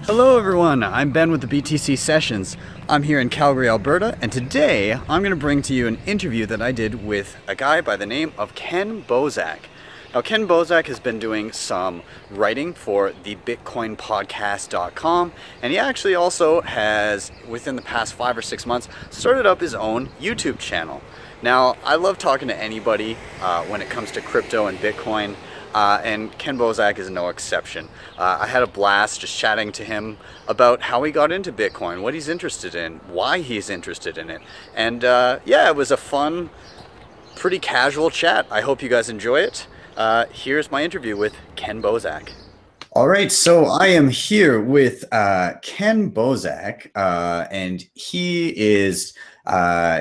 Hello everyone, I'm Ben with the BTC Sessions. I'm here in Calgary, Alberta, and today I'm going to bring to you an interview that I did with a guy by the name of Kenn Bosak. Now, Kenn Bosak has been doing some writing for the BitcoinPodcast.com, and he actually also has, within the past 5 or 6 months, started up his own YouTube channel. Now, I love talking to anybody when it comes to crypto and Bitcoin. And Kenn Bosak is no exception. I had a blast just chatting to him about how he got into Bitcoin, what he's interested in, why he's interested in it. And yeah, it was a fun, pretty casual chat. I hope you guys enjoy it. Here's my interview with Kenn Bosak. All right, so I am here with Kenn Bosak, and he is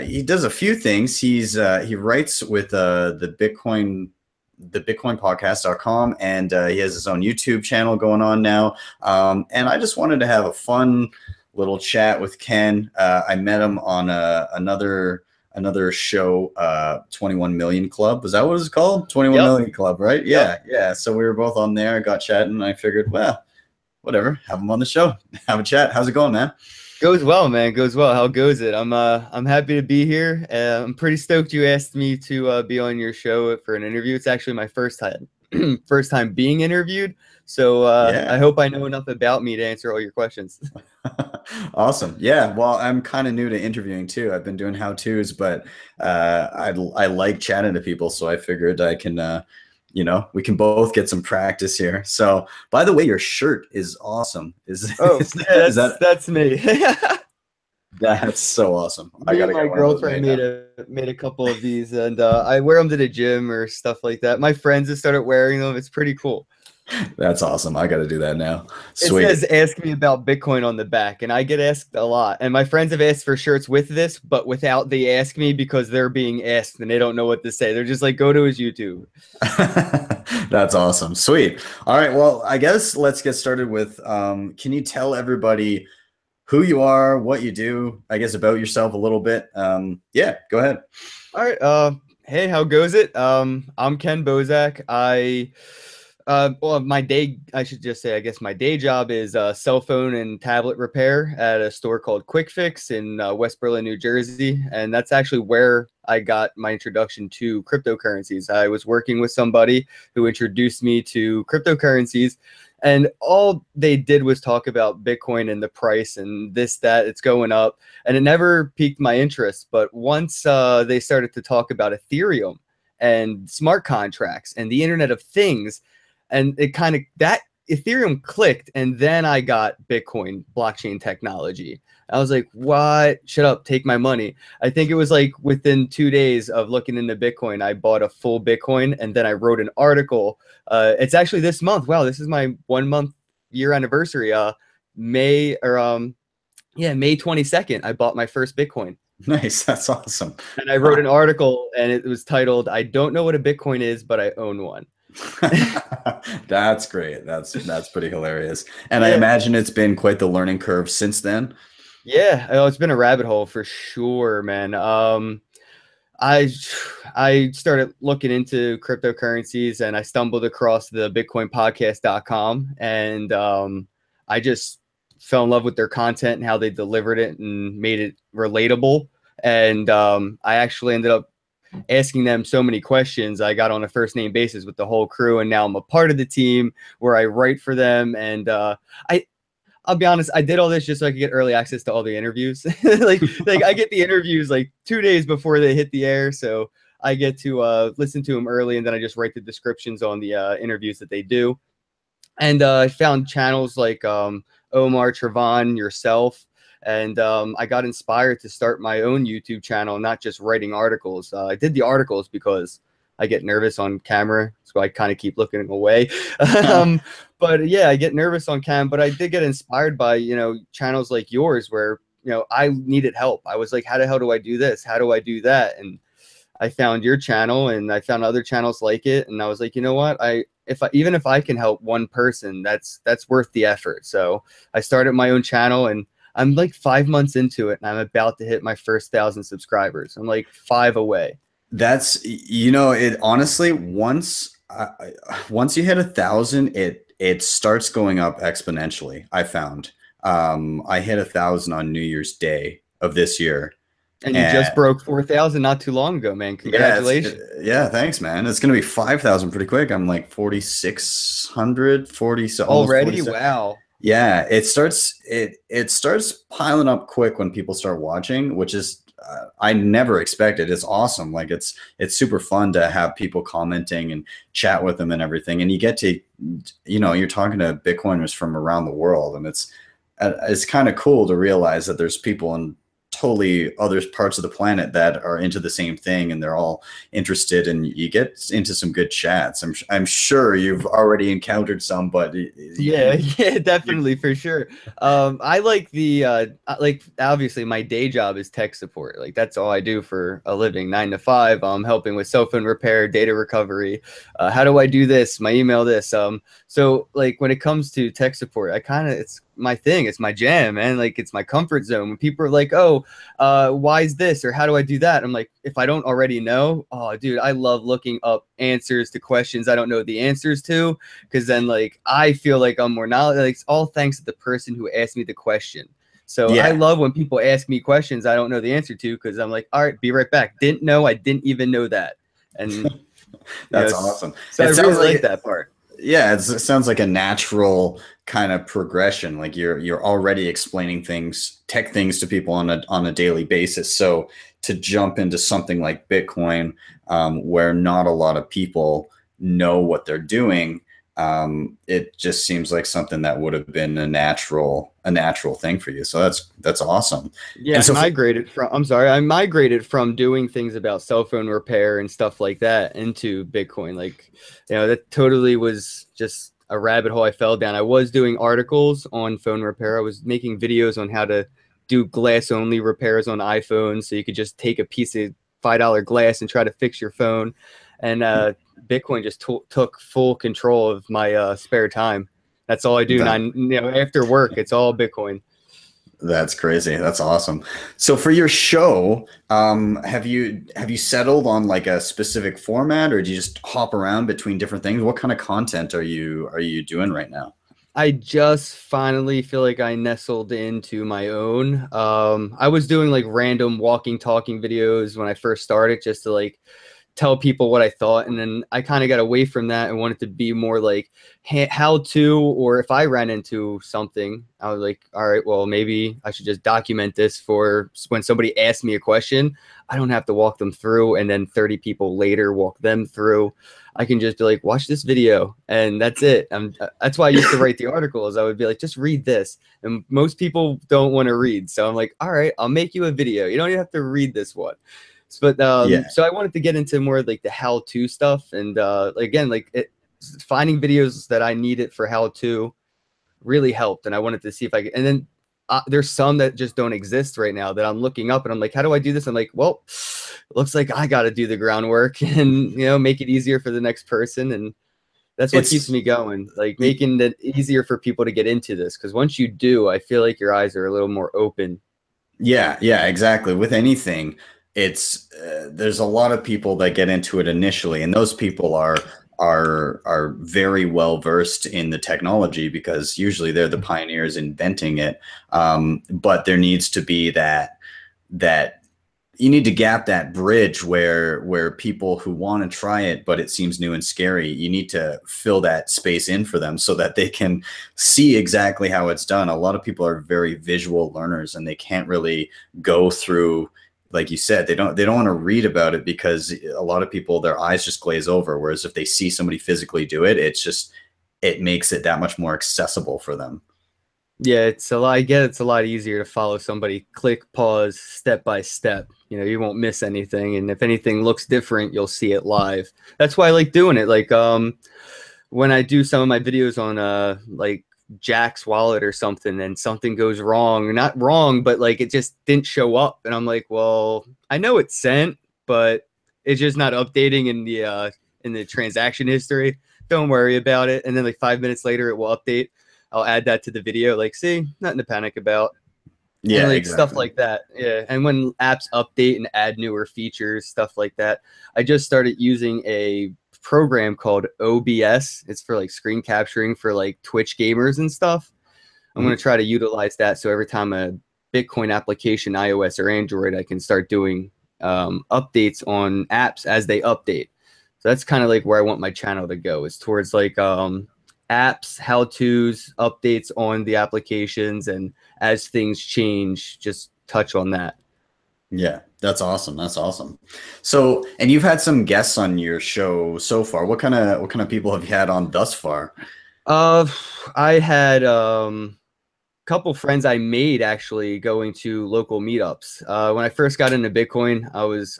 he does a few things. He writes with the BitcoinPodcast.com, and he has his own YouTube channel going on now. And I just wanted to have a fun little chat with Kenn. I met him on another show, 21 Million Club. Was that what it was called? 21 Million Club, right? Yeah, yeah. So we were both on there, got chatting, and I figured, well, whatever, have him on the show, have a chat. How's it going, man? Goes well, man. Goes well. How goes it? I'm happy to be here. I'm pretty stoked you asked me to be on your show for an interview. It's actually my first time being interviewed. So yeah. I hope I know enough about me to answer all your questions. Awesome. Yeah. Well, I'm kind of new to interviewing too. I've been doing how-tos, but I like chatting to people, so I figured I can you know, we can both get some practice here. So, by the way, your shirt is awesome. That's me. That's so awesome. Me and my girlfriend made a couple of these, and I wear them to the gym or stuff like that. My friends have started wearing them. It's pretty cool. That's awesome. I got to do that now. Sweet. It says "Ask me about Bitcoin" on the back, and I get asked a lot. And my friends have asked for shirts with this, but without the "Ask me" because they're being asked and they don't know what to say. They're just like, go to his YouTube. That's awesome. Sweet. All right. Well, I guess let's get started with. Can you tell everybody who you are, what you do? I guess about yourself a little bit. Yeah. Go ahead. All right. Hey, how goes it? I'm Kenn Bosak. Well, I should just say, I guess my day job is cell phone and tablet repair at a store called Quick Fix in West Berlin, New Jersey. And that's actually where I got my introduction to cryptocurrencies. I was working with somebody who introduced me to cryptocurrencies, and all they did was talk about Bitcoin and the price and that, it's going up. And it never piqued my interest. But once they started to talk about Ethereum and smart contracts and the Internet of Things, and it kind of, that Ethereum clicked, and then I got Bitcoin blockchain technology. I was like, what? Shut up, take my money. I think it was like within 2 days of looking into Bitcoin, I bought a full Bitcoin, and then I wrote an article. It's actually this month. Wow, this is my 1 month year anniversary. May 22nd, I bought my first Bitcoin. Nice, that's awesome. And I wrote an article, and it was titled, "I don't know what a Bitcoin is, but I own one." That's great. That's pretty hilarious. And yeah. I imagine it's been quite the learning curve since then. Yeah, it's been a rabbit hole for sure, man. I started looking into cryptocurrencies, and I stumbled across the BitcoinPodcast.com, and I just fell in love with their content and how they delivered it and made it relatable. And I actually ended up asking them so many questions. I got on a first name basis with the whole crew, and now I'm a part of the team where I write for them. And I'll be honest, I did all this just so I could get early access to all the interviews. like I get the interviews like 2 days before they hit the air, so I get to listen to them early, and then I just write the descriptions on the interviews that they do. And I found channels like Omar, Trevon, yourself, and I got inspired to start my own YouTube channel, not just writing articles. I did the articles because I get nervous on camera, so I kind of keep looking away. But yeah, I get nervous on cam, but I did get inspired by, you know, channels like yours where, you know, I needed help. I was like, how the hell do I do this? How do I do that? And I found your channel and I found other channels like it, and I was like, you know what, even if I can help one person, that's worth the effort. So I started my own channel, and I'm like 5 months into it, and I'm about to hit my first 1,000 subscribers. I'm like 5 away. That's, you know, it honestly, once you hit 1,000, it starts going up exponentially. I found. I hit 1,000 on New Year's Day of this year. And you just And broke 4,000 not too long ago, man. yeah, Congratulations. yeah, thanks, man. It's gonna be 5,000 pretty quick. I'm like 4,600, 40, so almost Already? 47. Wow. Yeah, it starts piling up quick when people start watching, which is I never expected. It's awesome. Like it's super fun to have people commenting and chat with them and everything. And you get to, you know, you're talking to Bitcoiners from around the world, and it's kind of cool to realize that there's people in totally other parts of the planet that are into the same thing, and they're all interested, and you get into some good chats. I'm sure you've already encountered some, but Yeah, yeah, you definitely for sure. I like like obviously my day job is tech support. Like that's all I do for a living, 9 to 5. I'm helping with cell phone repair, data recovery. How do I do this? My email this. So like when it comes to tech support, it's my thing. It's my jam, man. Like it's my comfort zone. When people are like, "Oh, why is this?" or "How do I do that?" I'm like, if I don't already know, oh, dude, I love looking up answers to questions I don't know the answers to, because then like I feel like I'm more knowledge. Like it's all thanks to the person who asked me the question. So I yeah. love when people ask me questions I don't know the answer to, because I'm like, all right, be right back. Didn't know. I didn't even know that. And That's awesome. so I It sounds really like like that part. yeah, it sounds like a natural kind of progression. Like you're already explaining things, tech things to people on a daily basis. So to jump into something like Bitcoin, where not a lot of people know what they're doing, it just seems like something that would have been a natural thing for you. So that's awesome. Yeah, And so for, I migrated from doing things about cell phone repair and stuff like that into Bitcoin. Like, that totally was just a rabbit hole I fell down. I was doing articles on phone repair. I was making videos on how to do glass only repairs on iPhones. So you could just take a piece of $5 glass and try to fix your phone. And Bitcoin just took full control of my spare time. That's all I do. that And after work, it's all Bitcoin. That's crazy. That's awesome. So for your show, have you settled on like a specific format, or do you just hop around between different things? What kind of content are you doing right now? I just finally feel like I nestled into my own. I was doing like random walking, talking videos when I first started, just to like tell people what I thought. And then I kind of got away from that and wanted to be more like how to, or if I ran into something, I was like, all right, well, maybe I should just document this for when somebody asks me a question. I don't have to walk them through and then 30 people later walk them through. I can just be like, watch this video, and that's it. That's why I used to write the articles. I would be like, just read this. And most people don't want to read. So I'm like, all right, I'll make you a video. You don't even have to read this one. But Yeah. so I wanted to get into more like the how-to stuff, and again, like finding videos that I needed for how-to really helped, and I wanted to see if I could. And then there's some that just don't exist right now that I'm looking up, and I'm like, how do I do this? I'm like, well, looks like I got to do the groundwork and make it easier for the next person, and that's what keeps It's me going, like making it easier for people to get into this, because once you do, I feel like your eyes are a little more open. Yeah, yeah, exactly. With anything, it's there's a lot of people that get into it initially, and those people are very well versed in the technology because usually they're the pioneers inventing it. But there needs to be that you need to gap that bridge where people who want to try it, but it seems new and scary, you need to fill that space in for them so that they can see exactly how it's done. A lot of people are very visual learners, and they can't really go through, like you said, they don't want to read about it because a lot of people, their eyes just glaze over. Whereas if they see somebody physically do it, it makes it that much more accessible for them. Yeah, it's a lot. I get it's a lot easier to follow somebody, click, pause, step by step. You won't miss anything, and if anything looks different, you'll see it live. That's why I like doing it. Like when I do some of my videos on like Jack's wallet or something, and something goes wrong, not wrong, but like it just didn't show up, and I'm like, well, I know it's sent, but It's just not updating in the transaction history. Don't worry about it. And then like 5 minutes later, it will update. I'll add that to the video. Like, see, nothing to panic about. Yeah, And like exactly. stuff like that. Yeah. And when apps update and add newer features, stuff like that, I just started using a program called OBS. It's for like screen capturing for like Twitch gamers and stuff. I'm going to try to utilize that. So every time a Bitcoin application, iOS or Android, I can start doing updates on apps as they update. So that's kind of like where I want my channel to go, is towards like apps, how-tos, updates on the applications, and as things change, just touch on that. Yeah, that's awesome. That's awesome. So, and you've had some guests on your show so far. What kind of people have you had on thus far? I had couple friends I made actually going to local meetups. When I first got into Bitcoin,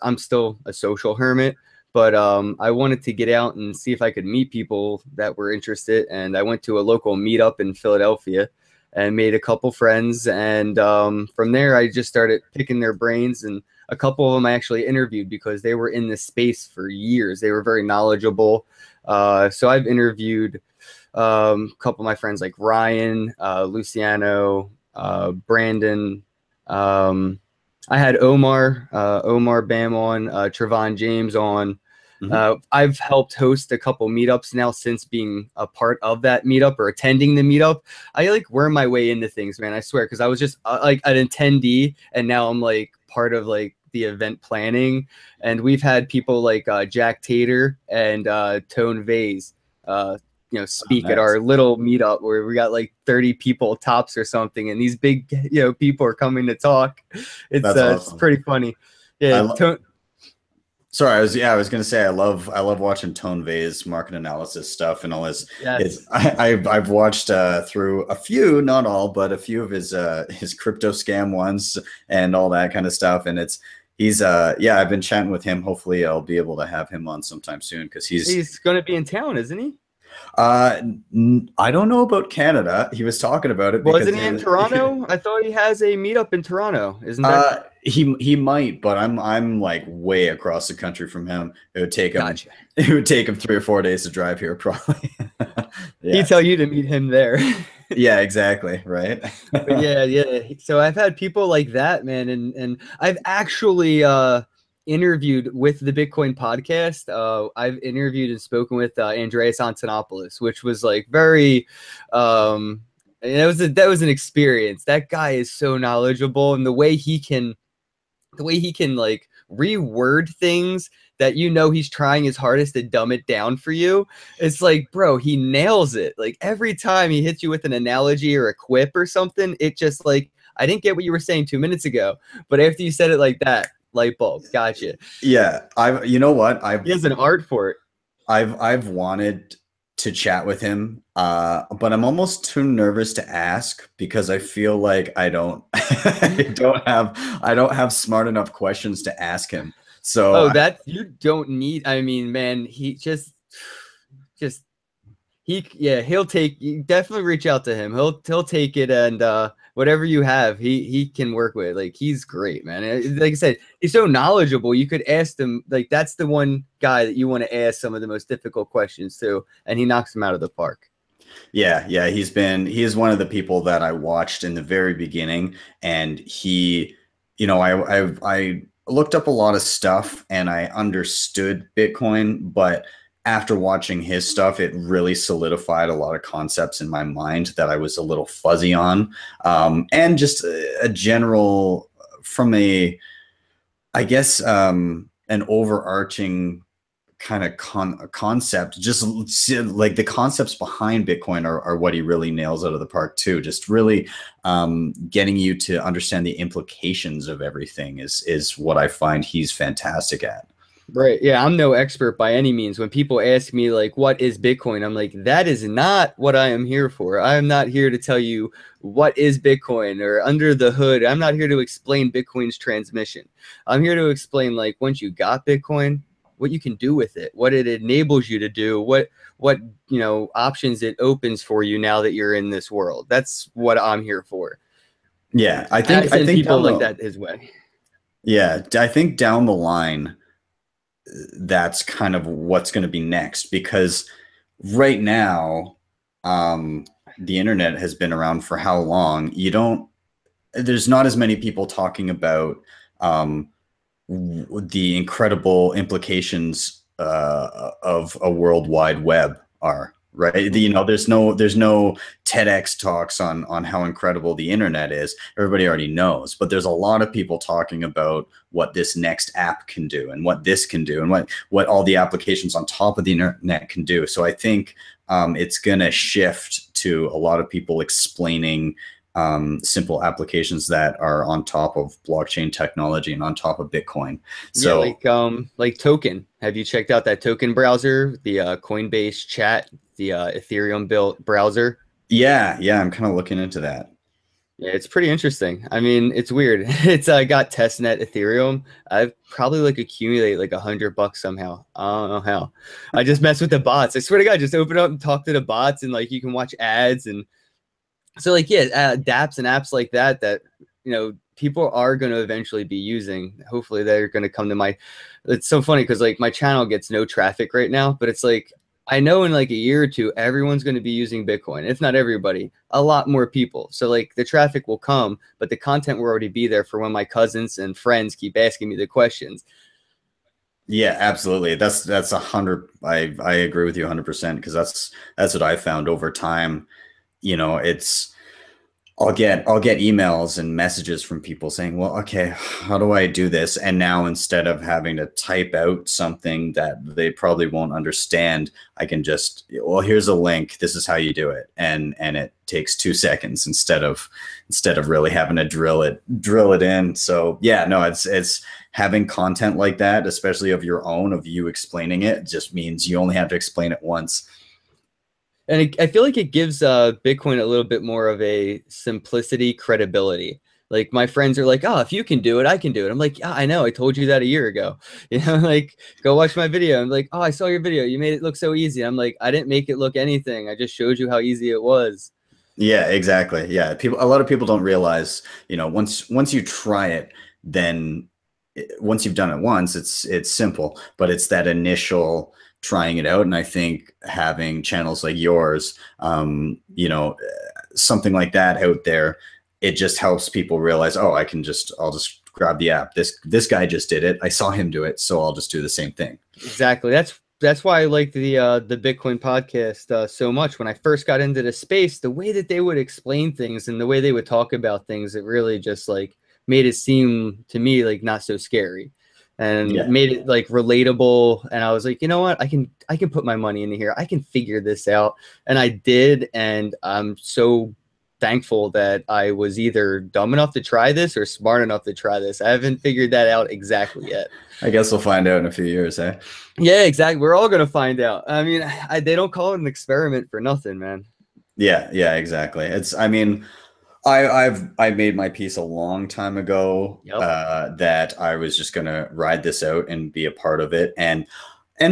I'm still a social hermit, but I wanted to get out and see if I could meet people that were interested. And I went to a local meetup in Philadelphia and made a couple friends. And from there, I just started picking their brains. And a couple of them I actually interviewed because they were in this space for years. They were very knowledgeable. So I've interviewed a couple of my friends like Ryan, Luciano, Brandon. I had Omar Bam on, Trevon James on. I've helped host a couple meetups now since being a part of that meetup or attending the meetup. I like worm my way into things, man. I swear, because I was just like an attendee, and now I'm like part of like the event planning. And we've had people like Jack Tater and Tone Vase, speak at our little meetup where we got like 30 people tops or something, and these big people are coming to talk. It's awesome. It's pretty funny. Yeah. Sorry, I was gonna say I love watching Tone Vay's market analysis stuff and all this. Yes. I've watched through a few, not all, but a few of his crypto scam ones and all that kind of stuff. And he's I've been chatting with him. Hopefully I'll be able to have him on sometime soon, because he's gonna be in town, isn't he? I don't know about Canada. He was talking about it. Wasn't he in Toronto? I thought he has a meetup in Toronto. Isn't that? He might, but I'm like way across the country from him. It would take him. Gotcha. It would take him 3 or 4 days to drive here, probably. Yeah. He'd tell you to meet him there. Yeah, exactly. Right. But yeah. So I've had people like that, man, and I've actually interviewed with the Bitcoin podcast. I've interviewed and spoken with Andreas Antonopoulos, which was like very that was an experience. That guy is so knowledgeable, and the way he can like reword things that he's trying his hardest to dumb it down for you. It's like, bro, he nails it. Like every time he hits you with an analogy or a quip or something, it just like, I didn't get what you were saying 2 minutes ago, but after you said it like that, light bulb, gotcha. Yeah, you know what? He has an art for it. I've wanted to chat with him, but I'm almost too nervous to ask, because I feel like I don't have smart enough questions to ask him. So you don't need. I mean, man, he he'll take. Definitely reach out to him. He'll take it, and whatever you have, he can work with. Like, he's great, man. Like I said, he's so knowledgeable. You could ask him. Like, that's the one guy that you want to ask some of the most difficult questions to, and he knocks them out of the park. Yeah, he is one of the people that I watched in the very beginning, and he, I looked up a lot of stuff and I understood Bitcoin, but after watching his stuff, it really solidified a lot of concepts in my mind that I was a little fuzzy on. And just a general, from an overarching kind of concept, just like the concepts behind Bitcoin are what he really nails out of the park too. Just really getting you to understand the implications of everything is what I find he's fantastic at. Right. Yeah, I'm no expert by any means. When people ask me like, what is Bitcoin? I'm like, that is not what I am here for. I am not here to tell you what is Bitcoin or under the hood. I'm not here to explain Bitcoin's transmission. I'm here to explain, like, once you got Bitcoin, what you can do with it, what it enables you to do, what options it opens for you now that you're in this world. That's what I'm here for. Yeah, I think people like that his way. Yeah, I think down the line, that's kind of what's going to be next, because right now, the internet has been around for how long? There's not as many people talking about um, the incredible implications of a world wide web are, right? There's no TEDx talks on how incredible the internet is. Everybody already knows, but there's a lot of people talking about what this next app can do and what this can do and what all the applications on top of the internet can do. So I think it's going to shift to a lot of people explaining simple applications that are on top of blockchain technology and on top of Bitcoin. Yeah, So like Token. Have you checked out that Token browser, the Coinbase chat, the Ethereum built browser? yeah, I'm kind of looking into that. Yeah, it's pretty interesting. I mean, it's weird. It's got testnet Ethereum. I've probably like accumulate like $100 somehow. I don't know how. I just mess with the bots. I swear to God, just open up and talk to the bots, and like you can watch ads. And so like yeah, dApps and apps like that people are going to eventually be using. Hopefully they're going to come to my. It's so funny because like my channel gets no traffic right now, but it's like I know in like a year or two everyone's going to be using Bitcoin. If not everybody, a lot more people. So like the traffic will come, but the content will already be there for when my cousins and friends keep asking me the questions. Yeah, absolutely. That's 100. I agree with you 100%, because that's what I found over time. It's I'll get emails and messages from people saying, well, okay, how do I do this? And now instead of having to type out something that they probably won't understand, I can just, well, here's a link. This is how you do it. And it takes 2 seconds instead of really having to drill it in. So yeah, no, it's having content like that, especially of your own, of you explaining it, just means you only have to explain it once. And I feel like it gives Bitcoin a little bit more of a simplicity, credibility. Like my friends are like, "Oh, if you can do it, I can do it." I'm like, "Yeah, I know. I told you that a year ago." Like go watch my video. I'm like, "Oh, I saw your video. You made it look so easy." I'm like, "I didn't make it look anything. I just showed you how easy it was." Yeah, exactly. Yeah, a lot of people don't realize, once you try it, then once you've done it once, it's simple, but it's that initial trying it out. And I think having channels like yours, something like that out there, it just helps people realize, oh, I'll just grab the app. This guy just did it. I saw him do it, so I'll just do the same thing. Exactly. That's why I like the Bitcoin podcast so much. When I first got into the space, the way that they would explain things and the way they would talk about things, it really just like made it seem to me like not so scary, and Yeah. made it like relatable. And I was like, you know what, I can put my money into here. I can figure this out, and I did. And I'm so thankful that I was either dumb enough to try this or smart enough to try this. I haven't figured that out exactly yet. I guess we'll find out in a few years, eh? Yeah, exactly. We're all gonna find out. I mean, they don't call it an experiment for nothing, man. Yeah, exactly. I mean, I made my peace a long time ago, Yep, that I was just gonna ride this out and be a part of it. And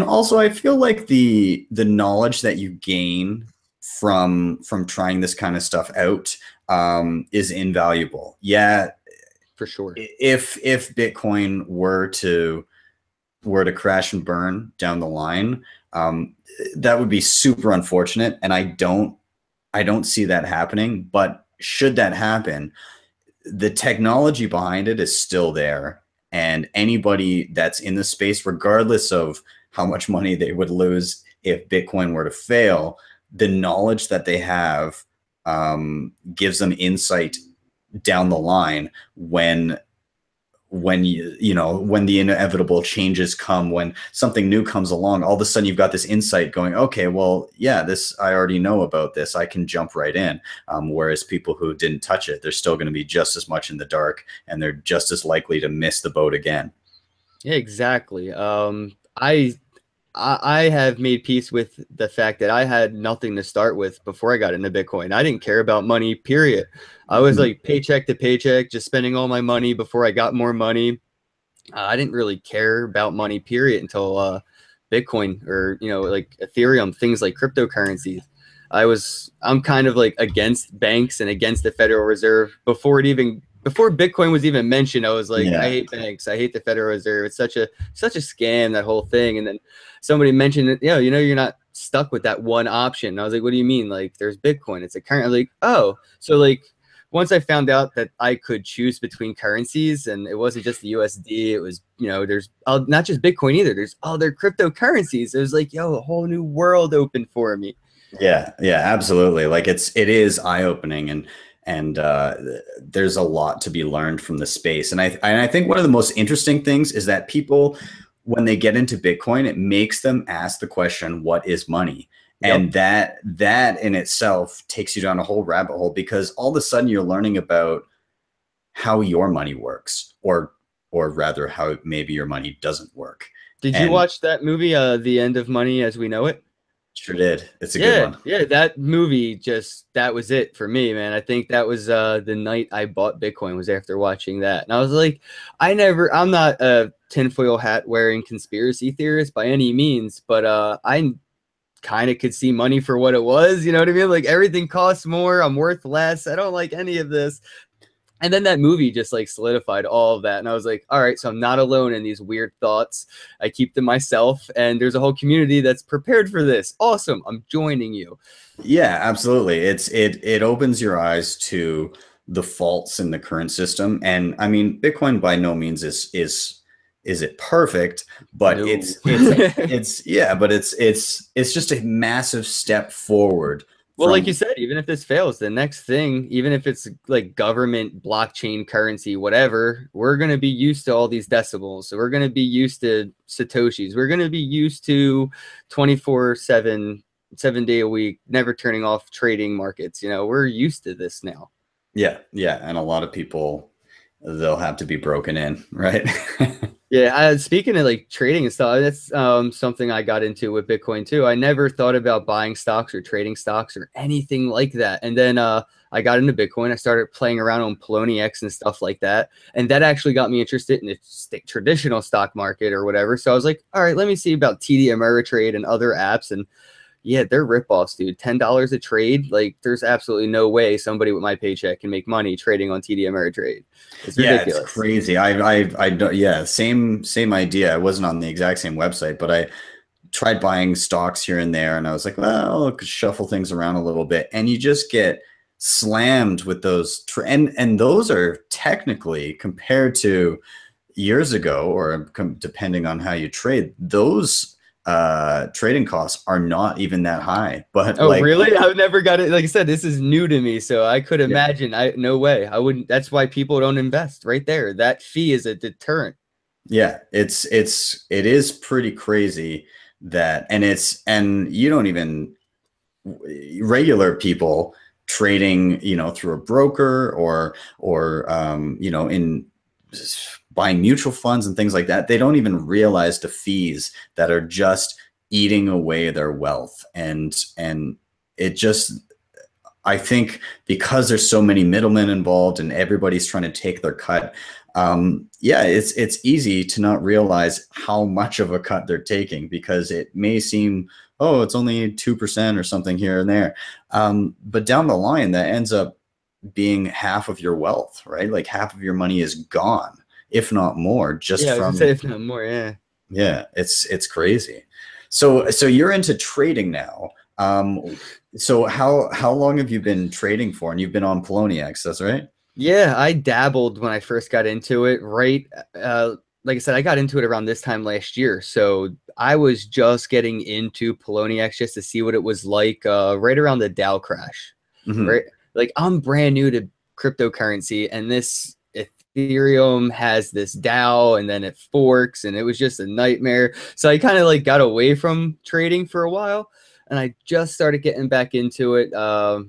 also I feel like the knowledge that you gain from trying this kind of stuff out is invaluable. Yeah, for sure. if Bitcoin were to crash and burn down the line, that would be super unfortunate, and I don't see that happening. But should that happen, the technology behind it is still there, and anybody that's in the space, regardless of how much money they would lose if Bitcoin were to fail, the knowledge that they have gives them insight down the line when the inevitable changes come, when something new comes along, all of a sudden you've got this insight going, okay, well, yeah, this, I already know about this, I can jump right in. Whereas people who didn't touch it, they're still going to be just as much in the dark, and they're just as likely to miss the boat again. Yeah, exactly. I have made peace with the fact that I had nothing to start with before I got into Bitcoin. I didn't care about money, period. I was like paycheck to paycheck, just spending all my money before I got more money. I didn't really care about money, period, until Bitcoin, or like Ethereum, things like cryptocurrencies. I'm kind of like against banks and against the Federal Reserve before it even before Bitcoin was even mentioned, I was like, I Yeah. hate banks. I hate the Federal Reserve. It's such a scam, that whole thing. And then somebody mentioned it, you're not stuck with that one option. And I was like, what do you mean? Like, there's Bitcoin. It's a current, like, oh, so like once I found out that I could choose between currencies and it wasn't just the USD, it was, there's not just Bitcoin either. There's other cryptocurrencies. It was like, yo, a whole new world opened for me. Yeah, yeah, absolutely. Like it is eye-opening, and there's a lot to be learned from the space. And I think one of the most interesting things is that people, when they get into Bitcoin, it makes them ask the question, what is money? Yep. And that in itself takes you down a whole rabbit hole, because all of a sudden you're learning about how your money works, or rather how maybe your money doesn't work. Did you And watch that movie, The End of Money as We Know It? sure did. It's a good one. Yeah, that movie that was it for me, man. I think that was the night I bought Bitcoin, was after watching that. And I was like, I'm not a tinfoil hat wearing conspiracy theorist by any means, but I kind of could see money for what it was. You know what I mean? Like, everything costs more. I'm worth less. I don't like any of this. And then that movie just like solidified all of that. And I was like, all right, so I'm not alone in these weird thoughts. I keep them myself, and there's a whole community that's prepared for this. Awesome. I'm joining you. Yeah, absolutely. It opens your eyes to the faults in the current system. And I mean, Bitcoin by no means is it perfect, but No. it's just a massive step forward. Well, like you said, even if this fails, the next thing, even if it's like government, blockchain, currency, whatever, we're going to be used to all these decibels. So we're going to be used to Satoshis. We're going to be used to 24/7, 7 day a week, never turning off trading markets. We're used to this now. Yeah. Yeah. And a lot of people, they'll have to be broken in, right? Yeah, speaking of like trading and stuff, that's something I got into with Bitcoin too. I never thought about buying stocks or trading stocks or anything like that. And then I got into Bitcoin. I started playing around on Poloniex and stuff like that. And that actually got me interested in the traditional stock market or whatever. So I was like, all right, let me see about TD Ameritrade and other apps. And yeah, they're ripoffs, dude. $10 a trade. Like, there's absolutely no way somebody with my paycheck can make money trading on TD Ameritrade. It's ridiculous. Yeah, it's crazy. Yeah, same idea. I wasn't on the exact same website, but I tried buying stocks here and there, and I was like, well, I could shuffle things around a little bit, and you just get slammed with those. And those are technically, compared to years ago, or depending on how you trade, those trading costs are not even that high. But oh, really? I've never got it. Like I said, this is new to me, so I could imagine. No way. I wouldn't. That's why people don't invest. Right there, that fee is a deterrent. Yeah, it is pretty crazy that, and you don't even, regular people trading, through a broker, or in buying mutual funds and things like that, they don't even realize the fees that are just eating away their wealth. And it just, I think, because there's so many middlemen involved and everybody's trying to take their cut, yeah, it's easy to not realize how much of a cut they're taking, because it may seem, oh, it's only 2% or something here and there. But down the line, that ends up being half of your wealth, right? Like, half of your money is gone, if not more, just I was from, gonna say, if not more, yeah. Yeah, it's crazy. So you're into trading now. So how long have you been trading for? And you've been on Poloniex, that's right? Yeah, I dabbled when I first got into it, right? Like I said, I got into it around this time last year. So I was just getting into Poloniex just to see what it was like, right around the Dow crash, right? Like, I'm brand new to cryptocurrency, and this Ethereum has this Dow, and then it forks, and it was just a nightmare. So I kind of like got away from trading for a while, and I just started getting back into it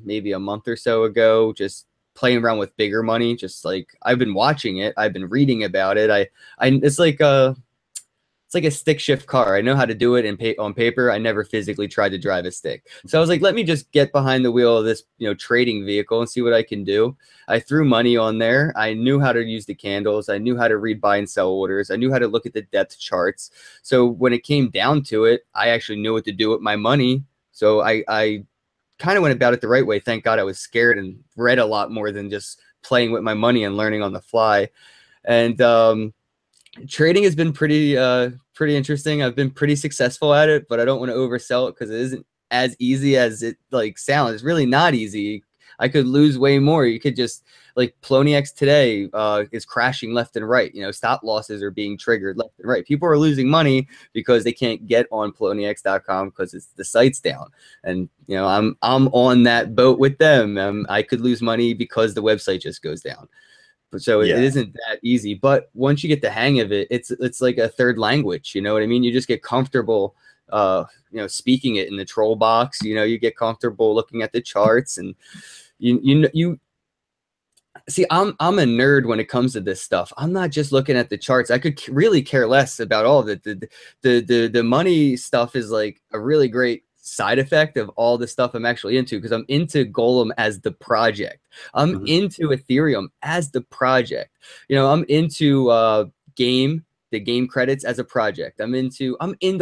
maybe a month or so ago, just playing around with bigger money. Just like, I've been watching it, I've been reading about it. It's like a stick shift car. I know how to do it on paper. I never physically tried to drive a stick. So I was like, let me just get behind the wheel of this, trading vehicle and see what I can do. I threw money on there. I knew how to use the candles. I knew how to read buy and sell orders. I knew how to look at the depth charts. So when it came down to it, I actually knew what to do with my money. So I kind of went about it the right way. Thank God I was scared and read a lot more than just playing with my money and learning on the fly. And trading has been pretty interesting. I've been pretty successful at it, but I don't want to oversell it because it isn't as easy as it like sounds. It's really not easy. I could lose way more. You could just like Poloniex today is crashing left and right. You know, stop losses are being triggered left and right. People are losing money because they can't get on Poloniex.com because it's the site's down. And you know, I'm on that boat with them. I could lose money because the website just goes down. So it isn't that easy. But once you get the hang of it, it's like a third language. You know what I mean? You just get comfortable you know, speaking it in the troll box. You know, you get comfortable looking at the charts, and you see, I'm a nerd when it comes to this stuff. I'm not just looking at the charts. I could really care less about all of it. The money stuff is like a really great side effect of all the stuff I'm actually into, because I'm into Golem as the project. I'm into Ethereum as the project. You know, I'm into the game credits as a project. I'm into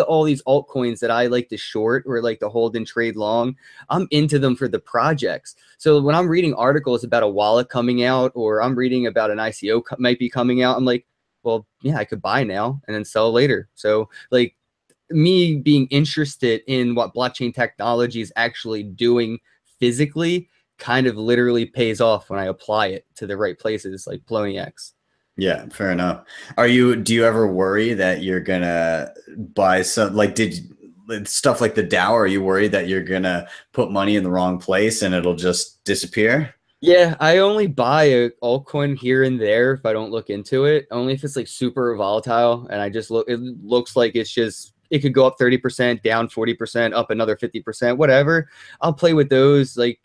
all these altcoins that I like to short or like to hold and trade long. I'm into them for the projects. So when I'm reading articles about a wallet coming out, or I'm reading about an ICO might be coming out, I'm like, well, yeah, I could buy now and then sell later. So like, me being interested in what blockchain technology is actually doing physically kind of literally pays off when I apply it to the right places like Poloniex. Yeah, fair enough. Do you ever worry that you're gonna buy some, like, stuff like the DAO, are you worried that you're gonna put money in the wrong place and it'll just disappear? Yeah, I only buy a altcoin here and there if I don't look into it, only if it's like super volatile and I just look, it looks like it could go up 30%, down 40%, up another 50%, whatever. I'll play with those. Like,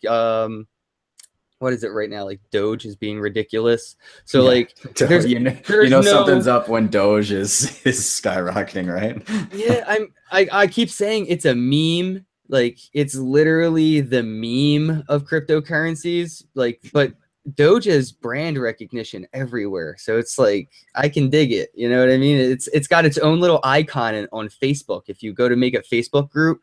what is it right now? Like Doge is being ridiculous. So like, there's something's up when Doge is skyrocketing, right? Yeah, I keep saying it's a meme. Like, it's literally the meme of cryptocurrencies. Like, but Doge has brand recognition everywhere, so it's like I can dig it. You know what I mean? It's got its own little icon on Facebook. If you go to make a Facebook group,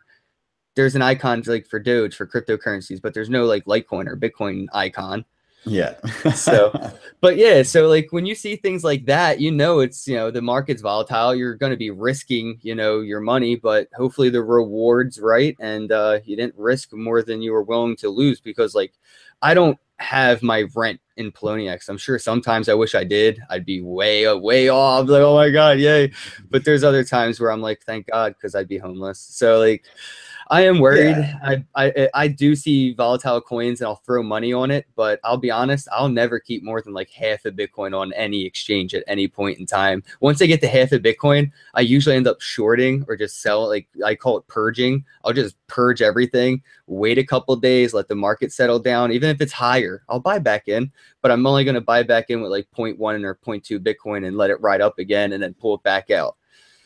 there's an icon like for Doge for cryptocurrencies, but there's no like Litecoin or Bitcoin icon. Yeah. So, but yeah, so like when you see things like that, you know, it's, you know, the market's volatile. You're going to be risking, you know, your money, but hopefully the reward's right. And you didn't risk more than you were willing to lose, because like, I don't have my rent in Poloniex. I'm sure sometimes I wish I did. I'd be way off. Like, oh my God, yay. But there's other times where I'm like, thank God, because I'd be homeless. So like, I am worried. Yeah. I do see volatile coins and I'll throw money on it, but I'll be honest, I'll never keep more than like half a Bitcoin on any exchange at any point in time. Once I get to half a Bitcoin, I usually end up shorting or just sell, like I call it purging. I'll just purge everything, wait a couple of days, let the market settle down. Even if it's higher, I'll buy back in, but I'm only going to buy back in with like 0.1 or 0.2 Bitcoin and let it ride up again and then pull it back out.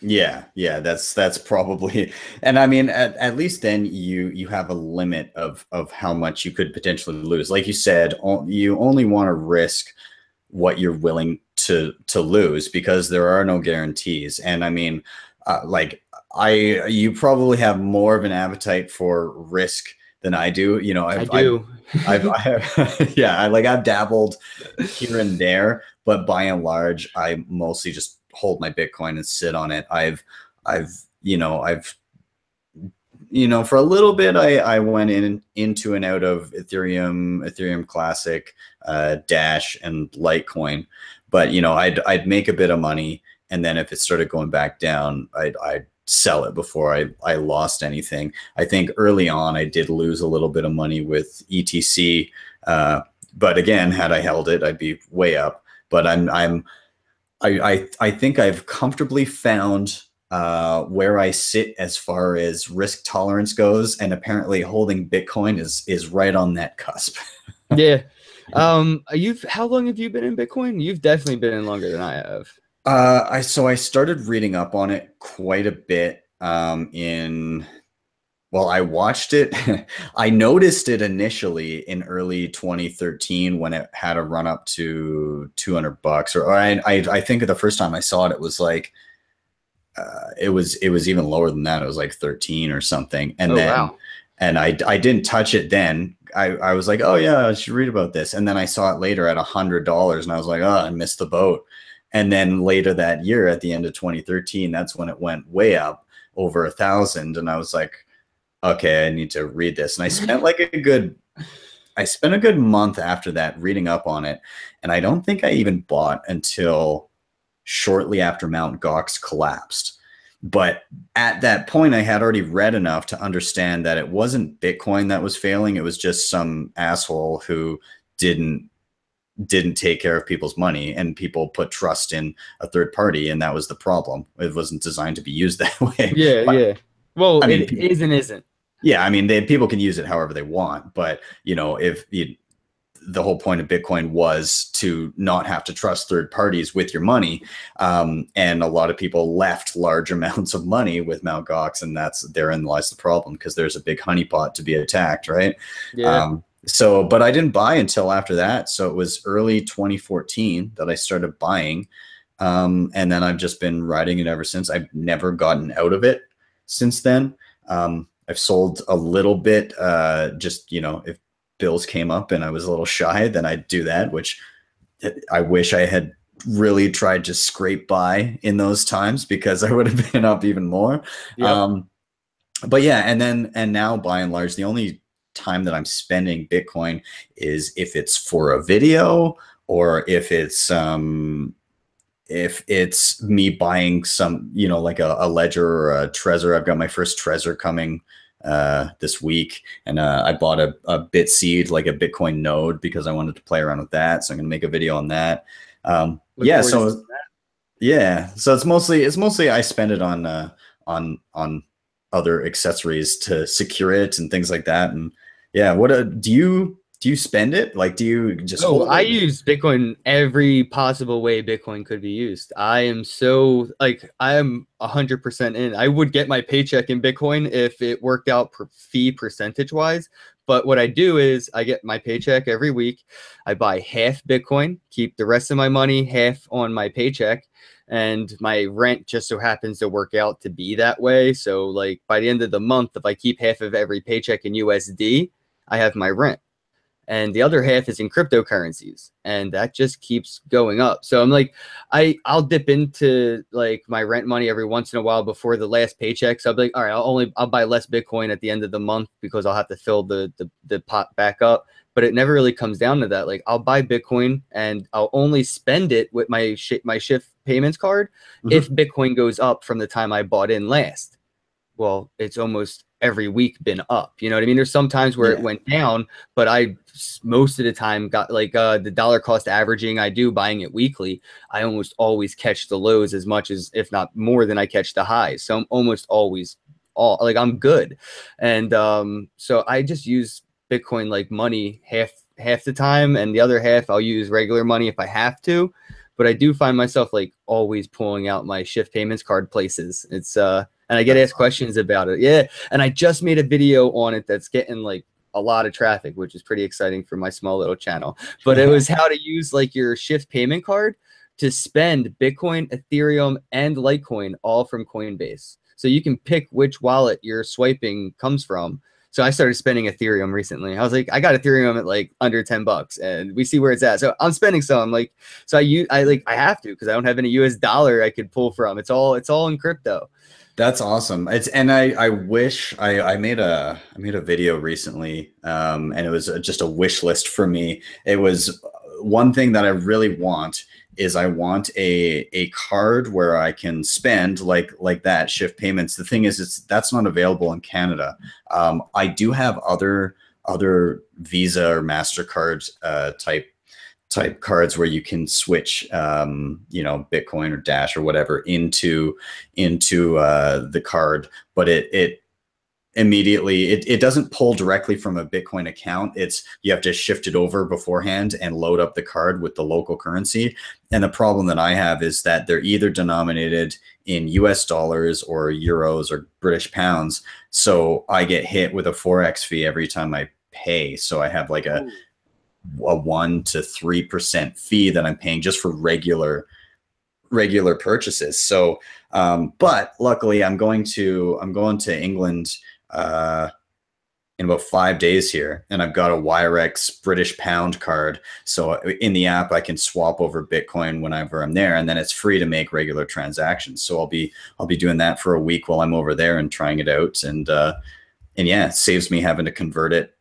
Yeah, that's probably, and I mean, at least then you have a limit of how much you could potentially lose. Like you said, you only want to risk what you're willing to lose, because there are no guarantees. And I mean, like you probably have more of an appetite for risk than I do. You know, I have, yeah, I've dabbled here and there, but by and large, I mostly just hold my Bitcoin and sit on it. I've for a little bit, I went into and out of Ethereum Classic, Dash, and Litecoin, but you know, I'd make a bit of money, and then if it started going back down, I'd sell it before I lost anything. I think early on I did lose a little bit of money with ETC, but again, had I held it, I'd be way up. But I think I've comfortably found where I sit as far as risk tolerance goes, and apparently holding Bitcoin is right on that cusp. Yeah. How long have you been in Bitcoin? You've definitely been in longer than I have. I started reading up on it quite a bit well, I watched it. I noticed it initially in early 2013 when it had a run up to $200, or I think the first time I saw it, it was like it was even lower than that. It was like 13 or something. And then wow. And I didn't touch it then. I was like, oh yeah, I should read about this. And then I saw it later at $100 and I was like, oh, I missed the boat. And then later that year at the end of 2013, that's when it went way up over 1,000. And I was like, okay, I need to read this. And I spent a good month after that reading up on it. And I don't think I even bought until shortly after Mount Gox collapsed. But at that point, I had already read enough to understand that it wasn't Bitcoin that was failing. It was just some asshole who didn't take care of people's money, and people put trust in a third party, and that was the problem. It wasn't designed to be used that way. Yeah, But, yeah. Well, I mean, it is and isn't. yeah, I mean, people can use it however they want, but if the whole point of Bitcoin was to not have to trust third parties with your money. And a lot of people left large amounts of money with Mt. Gox, and therein lies the problem, because there's a big honeypot to be attacked, right? Yeah. But I didn't buy until after that. So it was early 2014 that I started buying. And then I've just been riding it ever since. I've never gotten out of it since then. I've sold a little bit, just, if bills came up and I was a little shy, then I'd do that, which I wish I had really tried to scrape by in those times, because I would have been up even more. Yep. But yeah, and now by and large, the only time that I'm spending Bitcoin is if it's for a video, or if it's me buying some, like a ledger or a Trezor. I've got my first Trezor coming this week, and I bought a Bitseed, like a Bitcoin node, because I wanted to play around with that. So I'm gonna make a video on that. Yeah, so it's mostly I spend it on other accessories to secure it and things like that. And yeah, do you spend it? Like, do you just hold I it? use Bitcoin every possible way Bitcoin could be used. I am 100% in. I would get my paycheck in Bitcoin if it worked out fee percentage wise. But what I do is I get my paycheck every week. I buy half Bitcoin, keep the rest of my money half on my paycheck. And my rent just so happens to work out to be that way. So like by the end of the month, if I keep half of every paycheck in USD, I have my rent. And the other half is in cryptocurrencies, and that just keeps going up. So I'm like, I'll dip into like my rent money every once in a while before the last paycheck. So I'll be like, all right, I'll buy less Bitcoin at the end of the month, because I'll have to fill the pot back up. But it never really comes down to that. Like, I'll buy Bitcoin and I'll only spend it with my Shift payments card if Bitcoin goes up from the time I bought in last. Well, it's almost every week been up. You know what I mean? There's some times where it went down, but I most of the time got like the dollar cost averaging I do buying it weekly. I almost always catch the lows as much as, if not more than I catch the highs. So I'm almost always I'm good. And so I just use Bitcoin like money half the time, and the other half I'll use regular money if I have to. But I do find myself like always pulling out my Shift payments card places. It's and I get asked questions about it. Yeah. And I just made a video on it that's getting like a lot of traffic, which is pretty exciting for my small little channel. But it was how to use like your Shift payment card to spend Bitcoin, Ethereum, and Litecoin all from Coinbase. So you can pick which wallet your swiping comes from. So I started spending Ethereum recently. I was like, I got Ethereum at like under $10, and we see where it's at. So I'm spending some. Like, so I have to, because I don't have any US dollar I could pull from. It's all in crypto. That's awesome. I wish I made a video recently, and it was just a wish list for me. It was one thing that I really want is I want a card where I can spend like that Shift payments. The thing is, that's not available in Canada. I do have other Visa or MasterCard type cards where you can switch Bitcoin or Dash or whatever into the card, but it immediately it doesn't pull directly from a Bitcoin account. You have to shift it over beforehand and load up the card with the local currency. And the problem that I have is that they're either denominated in US dollars or euros or British pounds. So I get hit with a Forex fee every time I pay. So I have like a 1 to 3% fee that I'm paying just for regular purchases. So, but luckily I'm going to England in about 5 days here, and I've got a Wirex British pound card. So in the app, I can swap over Bitcoin whenever I'm there, and then it's free to make regular transactions. So I'll be doing that for a week while I'm over there and trying it out, and yeah, it saves me having to convert it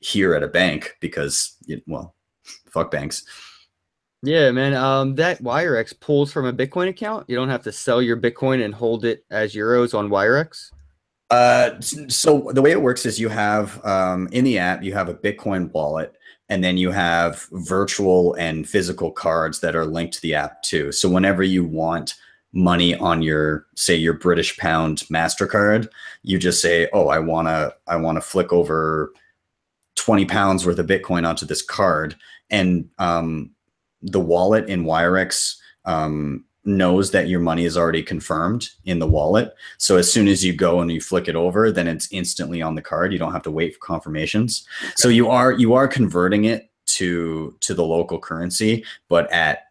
here at a bank because, well, fuck banks. Yeah, man. That Wirex pulls from a Bitcoin account. You don't have to sell your Bitcoin and hold it as euros on Wirex. So the way it works is you have in the app you have a Bitcoin wallet, and then you have virtual and physical cards that are linked to the app too. So whenever you want money on your, say, your British pound Mastercard, you just say, "Oh, I wanna flick over 20 pounds worth of Bitcoin onto this card," and the wallet in Wirex knows that your money is already confirmed in the wallet. So as soon as you go and you flick it over, then it's instantly on the card. You don't have to wait for confirmations. So you are converting it to the local currency, but at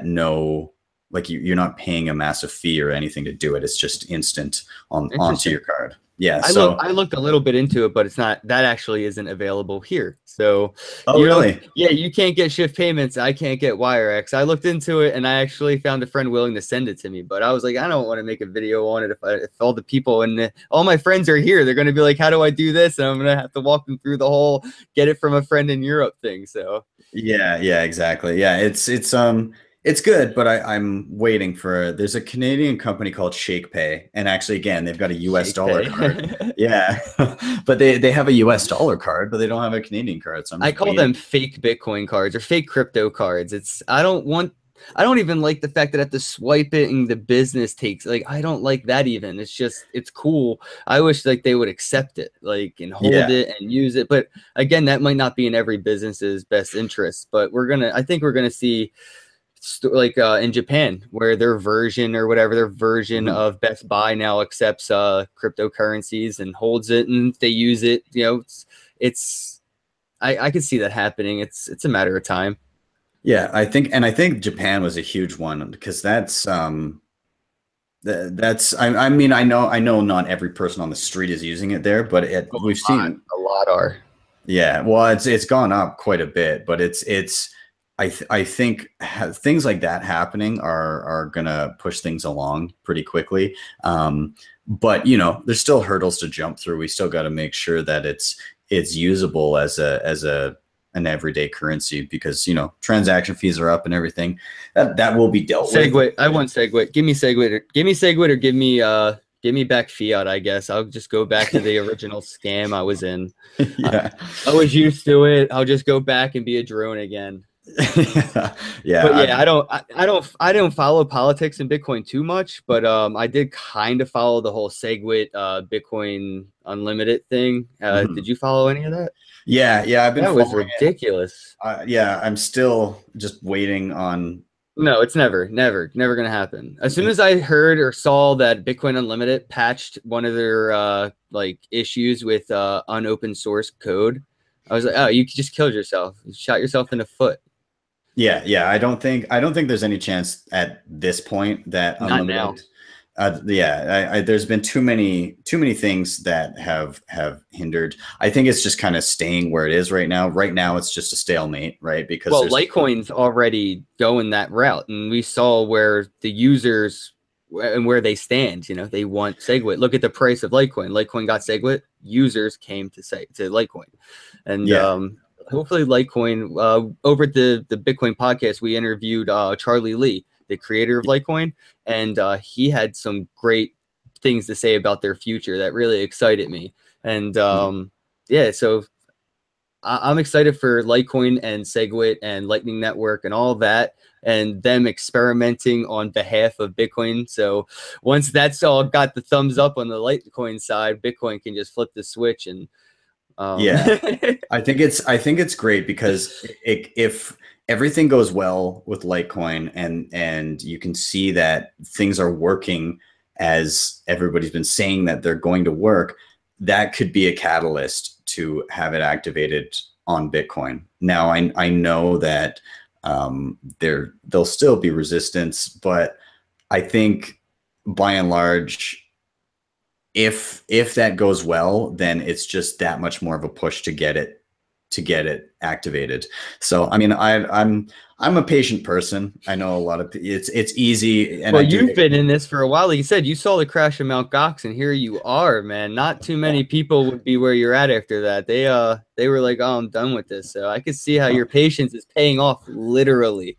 no, like, you're not paying a massive fee or anything to do it. It's just instant onto your card. Yeah. So I looked a little bit into it, but it's not, that actually isn't available here. So oh, you don't, really? yeah, you can't get shift payments. I can't get Wirex. I looked into it and I actually found a friend willing to send it to me, but I was like, I don't want to make a video on it if all the people and all my friends are here, they're going to be like, how do I do this? And I'm going to have to walk them through the whole get it from a friend in Europe thing. So Yeah, exactly. Yeah, it's good, but I'm waiting for, there's a Canadian company called ShakePay, and actually, again, they've got a US shake dollar pay. card. Yeah. But they have a US dollar card, but they don't have a Canadian card. So I'm I just call them waiting. fake Bitcoin cards or fake crypto cards. I don't even like the fact that I have to swipe it and the business takes, like, I don't like that even. It's just, it's cool. I wish like they would accept it, like, and hold Yeah. it and use it. But again, that might not be in every business's best interest, but I think we're going to see like in Japan where their version or whatever their version Mhm. of Best Buy now accepts cryptocurrencies and holds it and they use it. It's I could see that happening. It's a matter of time. Yeah, I think Japan was a huge one because that's I mean, I know not every person on the street is using it there, but Oh, we've seen. a lot are. Yeah, well, it's gone up quite a bit, but I think things like that happening are gonna push things along pretty quickly. But there's still hurdles to jump through. We still got to make sure that it's usable as an everyday currency because transaction fees are up and everything. That will be dealt with. Segwit. I want Segwit. Give me Segwit. Give me Segwit or give me back fiat, I guess. I'll just go back to the original scam I was in. Yeah. I was used to it. I'll just go back and be a drone again. Yeah. But yeah, I don't follow politics in Bitcoin too much, but I did kind of follow the whole Segwit Bitcoin Unlimited thing. Mhm. Did you follow any of that? Yeah, I've been That was following it. ridiculous. Yeah, I'm still just waiting on. No, it's never gonna happen. As soon as I heard or saw that Bitcoin Unlimited patched one of their like issues with unopened source code, I was like, oh, you just killed yourself. You shot yourself in the foot. Yeah. I don't think there's any chance at this point that Not now. unlimited. Yeah, there's been too many things that have hindered. I think it's just kind of staying where it is right now. Right now, it's just a stalemate, right? Because Well, there's. Litecoin's already going that route, and we saw where the users and where they stand. They want Segwit. Look at the price of Litecoin. Litecoin got Segwit. Users came to Litecoin, and Yeah. hopefully Litecoin. Over at the Bitcoin podcast, we interviewed Charlie Lee, the creator of Litecoin, and he had some great things to say about their future that really excited me. And yeah, so I'm excited for Litecoin and Segwit and Lightning Network and all that, and them experimenting on behalf of Bitcoin. So once that's all got the thumbs up on the Litecoin side, Bitcoin can just flip the switch and Yeah. I think it's great because if everything goes well with Litecoin and you can see that things are working as everybody's been saying that they're going to work, that could be a catalyst to have it activated on Bitcoin. Now, I know that there'll still be resistance, but I think by and large if that goes well, then it's just that much more of a push to get it activated. So I mean, I'm a patient person. I know a lot of it's easy, and Well, I do. you've been in this for a while. Like you said, you saw the crash of Mount Gox, and here you are, man. Not too many people would be where you're at after that. They were like, "Oh, I'm done with this." So I could see how your patience is paying off, literally.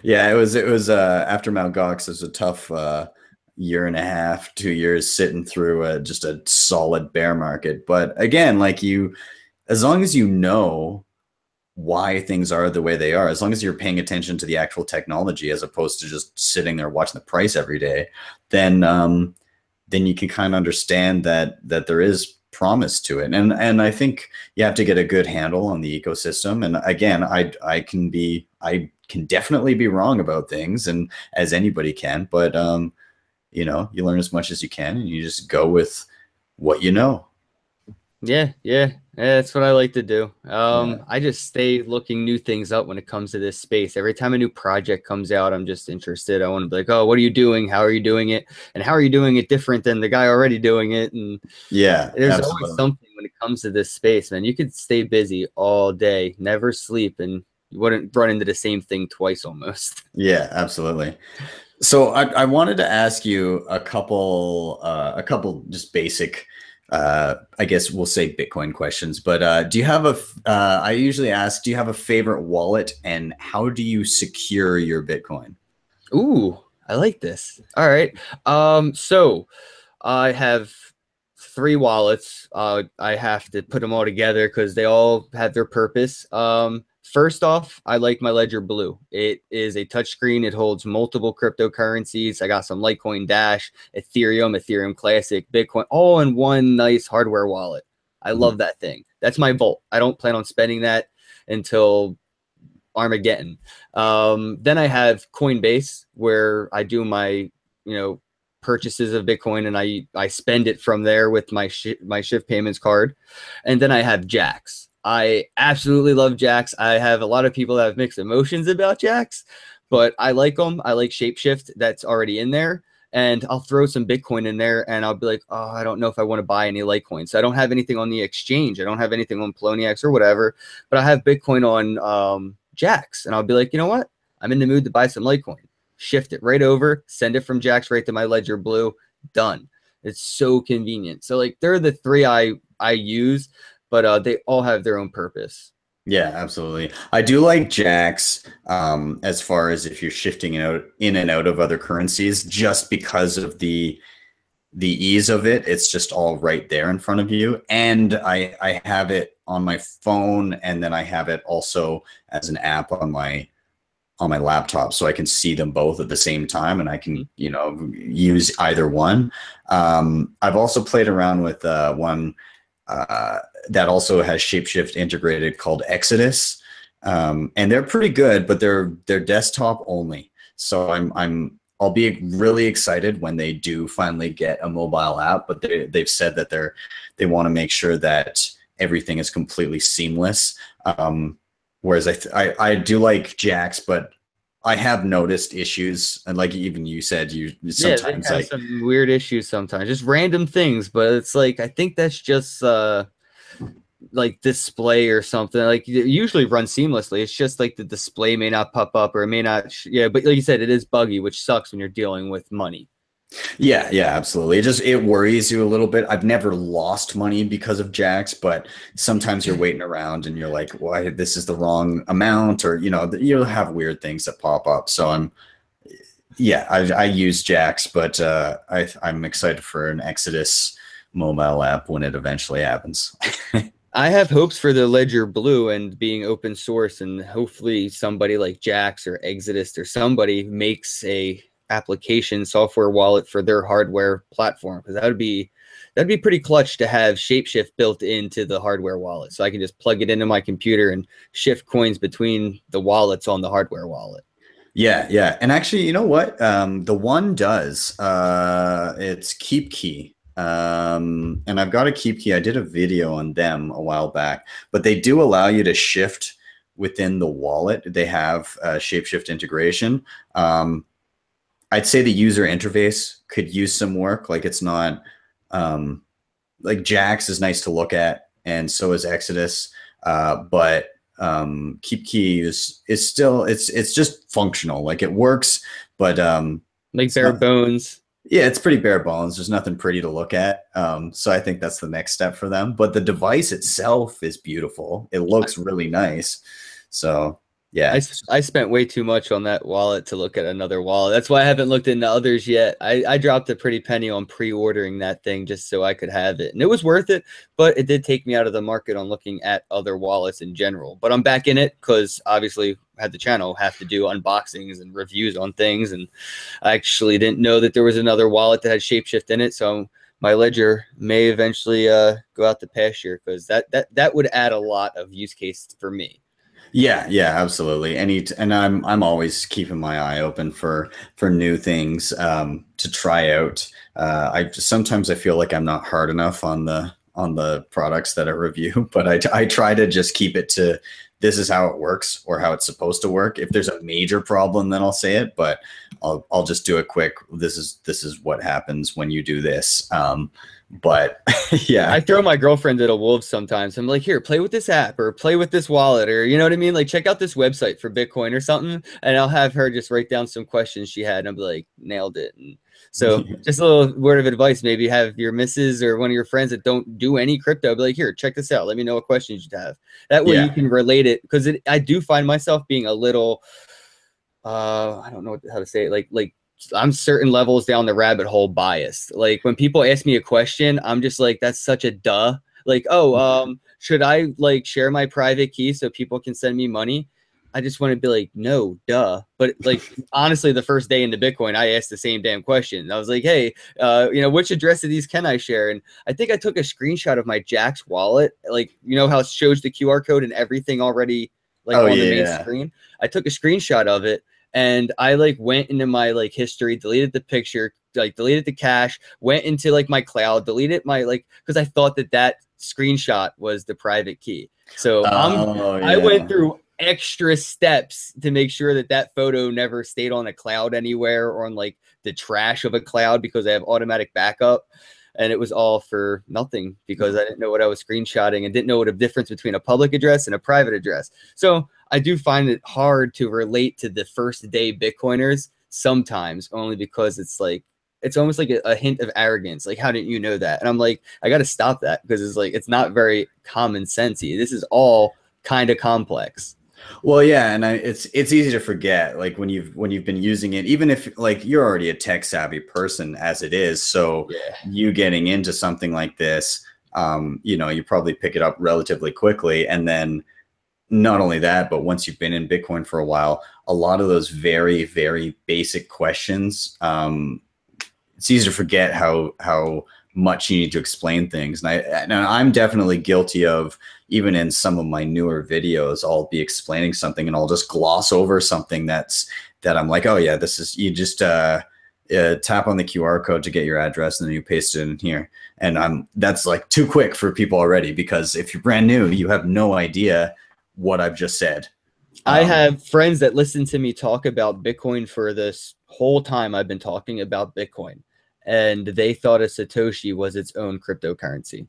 Yeah, it was after Mount Gox, it was a tough year and a half, 2 years sitting through just a solid bear market. But again, like as long as you know why things are the way they are, as long as you're paying attention to the actual technology as opposed to just sitting there watching the price every day, then you can kind of understand that there is promise to it. And I think you have to get a good handle on the ecosystem. And again, I can definitely be wrong about things, and as anybody can, but you learn as much as you can, and you just go with what you know. Yeah, that's what I like to do. Yeah. I just stay looking new things up when it comes to this space. Every time a new project comes out, I'm just interested. I want to be like, oh, what are you doing? How are you doing it? And how are you doing it different than the guy already doing it? And Yeah, there's always absolutely. something when it comes to this space, man. You could stay busy all day, never sleep, and you wouldn't run into the same thing twice almost. Yeah, absolutely. So I wanted to ask you a couple just basic, I guess we'll say Bitcoin questions. But do you have I usually ask, do you have a favorite wallet, and how do you secure your Bitcoin? Ooh, I like this. All right. So I have three wallets. I have to put them all together because they all have their purpose. First off, I like my Ledger Blue. It is a touchscreen. It holds multiple cryptocurrencies. I got some Litecoin Dash, Ethereum, Ethereum Classic, Bitcoin, all in one nice hardware wallet. I Mhm. love that thing. That's my vault. I don't plan on spending that until Armageddon. Then I have Coinbase, where I do my, purchases of Bitcoin, and I spend it from there with my Shift Payments card. And then I have Jax. I absolutely love Jax. I have a lot of people that have mixed emotions about Jax, but I like them. I like Shapeshift that's already in there. And I'll throw some Bitcoin in there, and I'll be like, oh, I don't know if I want to buy any Litecoin. So I don't have anything on the exchange. I don't have anything on Poloniex or whatever, but I have Bitcoin on Jax. And I'll be like, you know what? I'm in the mood to buy some Litecoin. Shift it right over, send it from Jax right to my Ledger Blue. Done. It's so convenient. So like they're the three I use, but they all have their own purpose. Yeah, absolutely. I do like Jax, as far as if you're shifting in and out of other currencies, just because of the ease of it. It's just all right there in front of you. And I have it on my phone, and then I have it also as an app on my laptop, so I can see them both at the same time, and I can, use either one. I've also played around with one that also has Shapeshift integrated called Exodus. And they're pretty good, but they're desktop only. So I'll be really excited when they do finally get a mobile app, but they've said that they want to make sure that everything is completely seamless. Whereas I do like Jax, but I have noticed issues, and like even you said, you Yeah, they sometimes have like. some weird issues sometimes, just random things, but it's like I think that's just like display or something. Like it usually runs seamlessly. It's just like the display may not pop up or it may not. Yeah, but like you said, it is buggy, which sucks when you're dealing with money. Yeah, yeah, absolutely. It worries you a little bit. I've never lost money because of Jax, but sometimes you're waiting around and you're like, "Why this is the wrong amount?" Or you'll have weird things that pop up. So yeah, I use Jax, but I'm excited for an Exodus mobile app when it eventually happens. I have hopes for the Ledger Blue and being open source, and hopefully somebody like Jax or Exodus or somebody makes a application software wallet for their hardware platform, because that'd be pretty clutch to have Shapeshift built into the hardware wallet, so I can just plug it into my computer and shift coins between the wallets on the hardware wallet. Yeah, yeah. And actually, you know what? The one does. It's Keep Key. And I've got a Keep Key. I did a video on them a while back, but they do allow you to shift within the wallet. They have shapeshift integration. I'd say the user interface could use some work. Like it's not um, like Jax is nice to look at, and so is Exodus. But Keep Key is still it's just functional. Like it works, but Like it's bare not. bones. Yeah, it's pretty bare bones. There's nothing pretty to look at. So I think that's the next step for them. But the device itself is beautiful. It looks really nice. So yeah. I spent way too much on that wallet to look at another wallet. That's why I haven't looked into others yet. I dropped a pretty penny on pre-ordering that thing just so I could have it. And it was worth it, but it did take me out of the market on looking at other wallets in general. But I'm back in it because obviously I had the channel, have to do unboxings and reviews on things. And I actually didn't know that there was another wallet that had Shapeshift in it. So my ledger may eventually go out to pasture because that would add a lot of use case for me. Yeah, yeah, absolutely. And I'm always keeping my eye open for new things to try out. Sometimes I feel like I'm not hard enough on the products that I review, but I try to just keep it to this is how it works or how it's supposed to work. If there's a major problem, then I'll say it, but I'll just do a quick. This is what happens when you do this. But yeah. I throw my girlfriend at a wolves sometimes. I'm like, here, play with this app or play with this wallet, or you know what I mean? Like, check out this website for Bitcoin or something. And I'll have her just write down some questions she had, and I'll be like, nailed it. And so just a little word of advice, maybe have your missus or one of your friends that don't do any crypto be like, here, check this out. Let me know what questions you have. That way you can relate it. Because I do find myself being a little, I don't know how to say it, like I'm certain levels down the rabbit hole biased. Like when people ask me a question, I'm just like, that's such a duh. Like, oh, should I like share my private key so people can send me money? I just want to be like, no, duh. But like, honestly, the first day into Bitcoin, I asked the same damn question. I was like, hey, which address of these can I share? And I think I took a screenshot of my Jax wallet. Like, you know how it shows the QR code and everything already like on the main screen. I took a screenshot of it. And I like went into my like history, deleted the picture, like deleted the cache, went into like my cloud, deleted my like, because I thought that screenshot was the private key. So I went through extra steps to make sure that photo never stayed on a cloud anywhere or on like the trash of a cloud because I have automatic backup. And it was all for nothing because I didn't know what I was screenshotting and didn't know what a difference between a public address and a private address. So I do find it hard to relate to the first day Bitcoiners sometimes, only because it's like, it's almost like a hint of arrogance. Like, how didn't you know that? And I'm like, I got to stop that because it's like, it's not very common sensey. This is all kind of complex. Well, yeah, and it's easy to forget like when you've been using it, even if like you're already a tech savvy person as it is. So you getting into something like this, you probably pick it up relatively quickly, and then not only that, but once you've been in Bitcoin for a while, a lot of those very, very basic questions, it's easy to forget how much you need to explain things. And I'm definitely guilty of, even in some of my newer videos, I'll be explaining something and I'll just gloss over something that I'm like, oh yeah, this is, you just tap on the QR code to get your address and then you paste it in here. And that's like too quick for people already, because if you're brand new, you have no idea what I've just said. I have friends that listen to me talk about Bitcoin for this whole time I've been talking about Bitcoin, and they thought a Satoshi was its own cryptocurrency.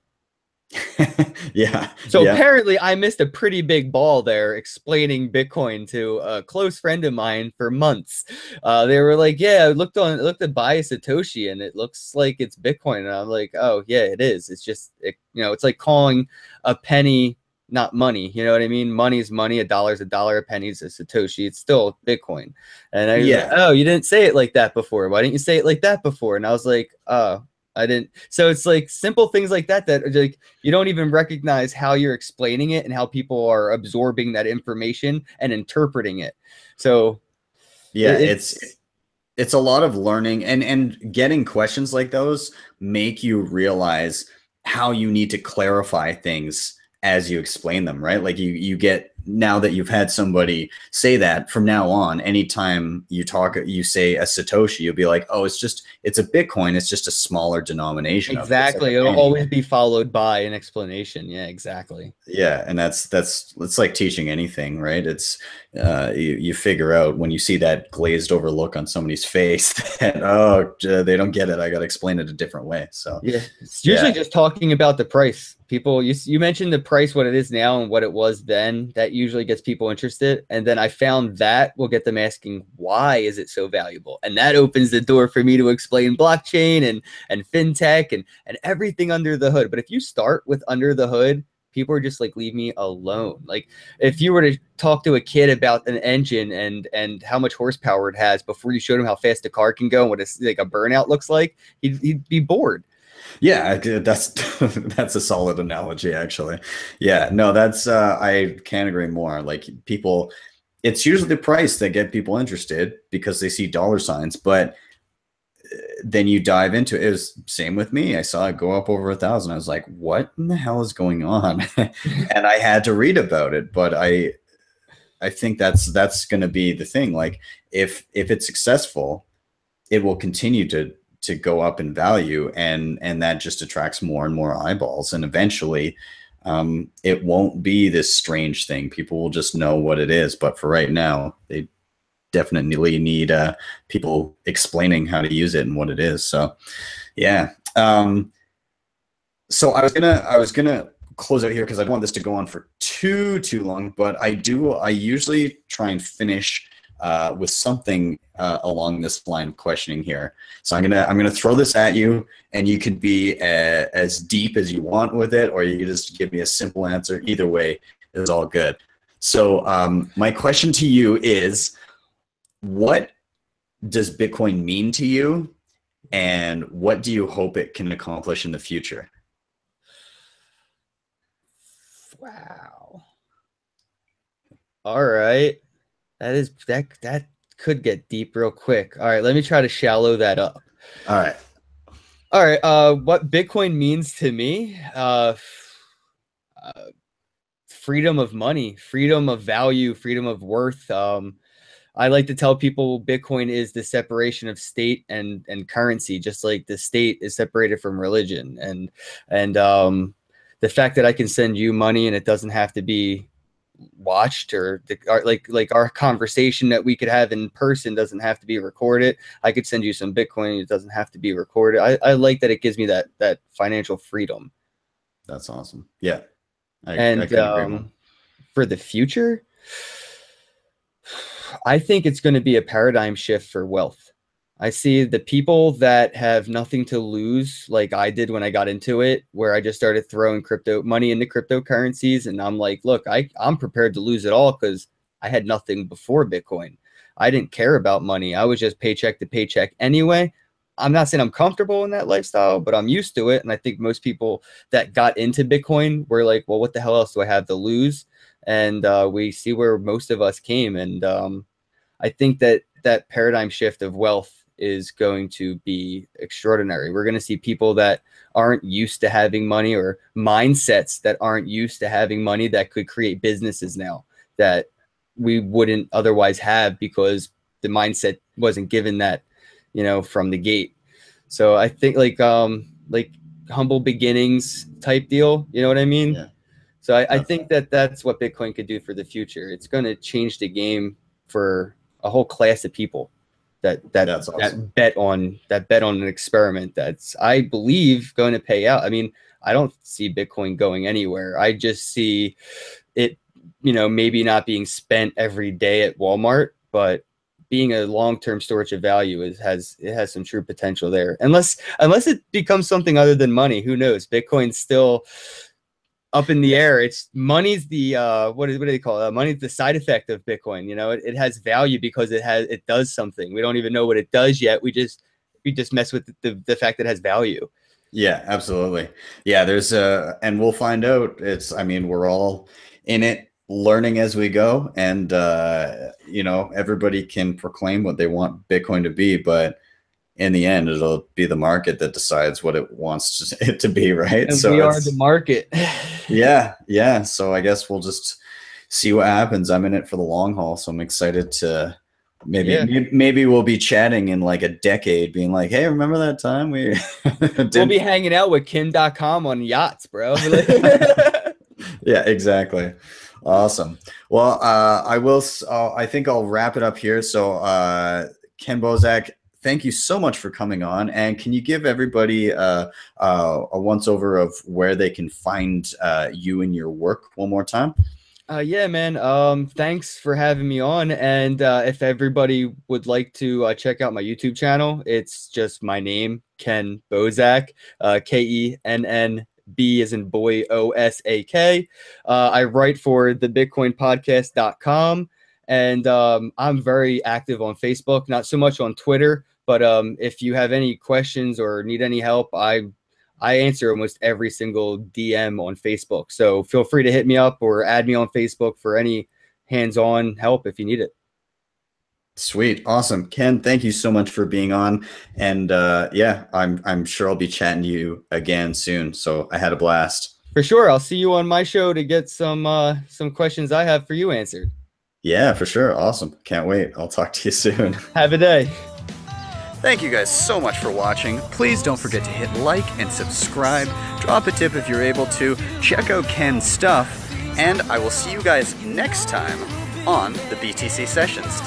Yeah. So apparently I missed a pretty big ball there explaining Bitcoin to a close friend of mine for months. They were like, yeah, I looked at buy a Satoshi and it looks like it's Bitcoin. And I'm like, oh yeah, it is. It's just, it's like calling a penny not money. You know what I mean? Money's money. $1 is $1. A penny's a Satoshi. It's still Bitcoin. And I was like, oh, you didn't say it like that before. Why didn't you say it like that before? And I was like, oh, I didn't. So it's like simple things like that like you don't even recognize how you're explaining it and how people are absorbing that information and interpreting it. So yeah, it's a lot of learning, and getting questions like those make you realize how you need to clarify things as you explain them, right? Like you get now that you've had somebody say that, from now on, anytime you say a Satoshi, you'll be like, oh, it's a Bitcoin. It's just a smaller denomination of it. It's like Exactly. a It'll penny. always be followed by an explanation. Yeah, exactly. Yeah, and it's like teaching anything, right? It's you figure out when you see that glazed over look on somebody's face that, oh, they don't get it. I got to explain it a different way. So Yeah, it's yeah, usually just talking about the price. People, you mentioned the price, what it is now and what it was then. That usually gets people interested. And then I found that will get them asking, why is it so valuable? And that opens the door for me to explain blockchain and fintech and everything under the hood. But if you start with under the hood, people are just like, leave me alone. Like if you were to talk to a kid about an engine and how much horsepower it has before you showed him how fast the car can go and what like a burnout looks like, he'd be bored. yeah, that's that's a solid analogy, actually. Yeah, no, that's I can't agree more. Like people, it's usually the price that get people interested because they see dollar signs, but then you dive into it. It was same with me. I saw it go up over 1,000. I was like, what in the hell is going on? And I had to read about it. But I think that's going to be the thing. Like if it's successful, it will continue to go up in value, and that just attracts more and more eyeballs. And eventually, it won't be this strange thing. People will just know what it is. But for right now, they definitely need people explaining how to use it and what it is. So yeah. So I was gonna close out here because I don't want this to go on for too long, but I usually try and finish with something along this line of questioning here. So I'm gonna throw this at you, and you could be as deep as you want with it, or you can just give me a simple answer. Either way is all good. So my question to you is, what does Bitcoin mean to you, and what do you hope it can accomplish in the future? Wow. All right. That could get deep real quick. All right, let me try to shallow that up. All right. All right. What Bitcoin means to me, freedom of money, freedom of value, freedom of worth. I like to tell people Bitcoin is the separation of state and currency, just like the state is separated from religion. And the fact that I can send you money and it doesn't have to be watched, or like our conversation that we could have in person doesn't have to be recorded. I could send you some Bitcoin. It doesn't have to be recorded. I like that it gives me that financial freedom. That's awesome. Yeah. I And couldn't agree more. for the future, I think it's going to be a paradigm shift for wealth. I see the people that have nothing to lose, like I did when I got into it, where I just started throwing crypto money into cryptocurrencies. And I'm like, look, I'm prepared to lose it all because I had nothing before Bitcoin. I didn't care about money. I was just paycheck to paycheck anyway. I'm not saying I'm comfortable in that lifestyle, but I'm used to it. And I think most people that got into Bitcoin were like, well, what the hell else do I have to lose? And we see where most of us came. And I think that paradigm shift of wealth is going to be extraordinary. We're going to see people that aren't used to having money, or mindsets that aren't used to having money, that could create businesses now that we wouldn't otherwise have because the mindset wasn't given that, from the gate. So I think like humble beginnings type deal, you know what I mean? Yeah. So I think that's what Bitcoin could do for the future. It's going to change the game for a whole class of people that awesome. bet on an experiment that's, I believe, going to pay out. I mean, I don't see Bitcoin going anywhere. I just see it, maybe not being spent every day at Walmart, but being a long-term storage of value it has some true potential there. Unless it becomes something other than money, who knows? Bitcoin's still up in the air. It's money's the what do they call it? Money's the side effect of Bitcoin. It has value because it does something. We don't even know what it does yet. We just mess with the fact that it has value. Yeah, absolutely. Yeah, there's and we'll find out. We're all in it, learning as we go, and everybody can proclaim what they want Bitcoin to be, but in the end, it'll be the market that decides what it wants it to be, right? And So we are the market. yeah. So I guess we'll just see what happens. I'm in it for the long haul, so I'm excited to Yeah. maybe we'll be chatting in like a decade, being like, hey, remember that time we We'll be hanging out with Kim.com on yachts, bro. Yeah, exactly. Awesome. Well, I think I'll wrap it up here. So, Kenn Bosak, thank you so much for coming on. And can you give everybody a once over of where they can find you and your work one more time? Yeah, man. Thanks for having me on. And if everybody would like to check out my YouTube channel, it's just my name, Kenn Bosak, KENNB as in boy, OSAK. I write for the BitcoinPodcast.com, and I'm very active on Facebook, not so much on Twitter. But if you have any questions or need any help, I answer almost every single DM on Facebook. So feel free to hit me up or add me on Facebook for any hands-on help if you need it. Sweet. Awesome. Kenn, thank you so much for being on. And yeah, I'm sure I'll be chatting to you again soon. So I had a blast. For sure. I'll see you on my show to get some questions I have for you answered. Yeah, for sure. Awesome. Can't wait. I'll talk to you soon. Have a day. Thank you guys so much for watching. Please don't forget to hit like and subscribe. Drop a tip if you're able to. Check out Kenn's stuff. And I will see you guys next time on the BTC Sessions.